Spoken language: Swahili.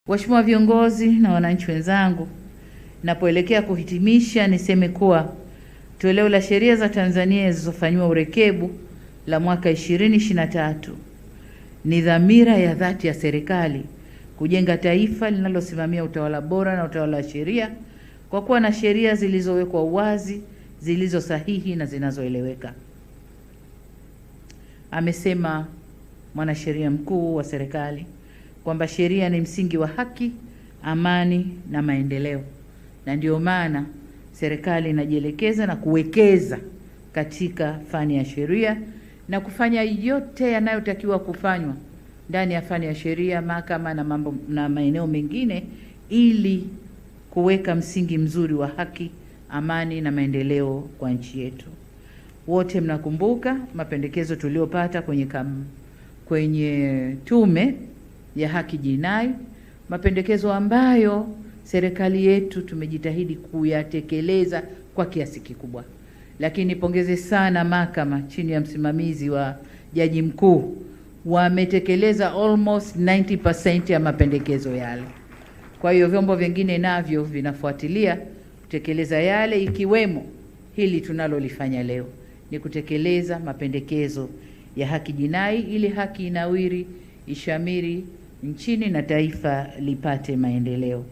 Waheshimiwa viongozi na wananchi wenzangu, napoelekea kuhitimisha niseme kuwa toleo la sheria za Tanzania zilizofanyiwa urekebu la mwaka 2023 ni dhamira ya dhati ya serikali kujenga taifa linalosimamia utawala bora na utawala wa sheria kwa kuwa na sheria zilizowekwa wazi, zilizo sahihi na zinazoeleweka. Amesema mwanasheria mkuu wa serikali kwamba sheria ni msingi wa haki, amani na maendeleo, na ndio maana serikali inajielekeza na kuwekeza katika fani ya sheria na kufanya yote yanayotakiwa kufanywa ndani ya fani ya sheria, mahakama na maeneo mengine ili kuweka msingi mzuri wa haki, amani na maendeleo kwa nchi yetu. Wote mnakumbuka mapendekezo tuliyopata kwenye Tume ya Haki Jinai, mapendekezo ambayo serikali yetu tumejitahidi kuyatekeleza kwa kiasi kikubwa. Lakini pongeze sana mahakama chini ya msimamizi wa Jaji Mkuu, wametekeleza almost 90% ya mapendekezo yale. Kwa hiyo vyombo vingine navyo vinafuatilia kutekeleza yale, ikiwemo hili tunalolifanya leo, ni kutekeleza mapendekezo ya haki jinai ili haki inawiri, ishamiri nchini na taifa lipate maendeleo.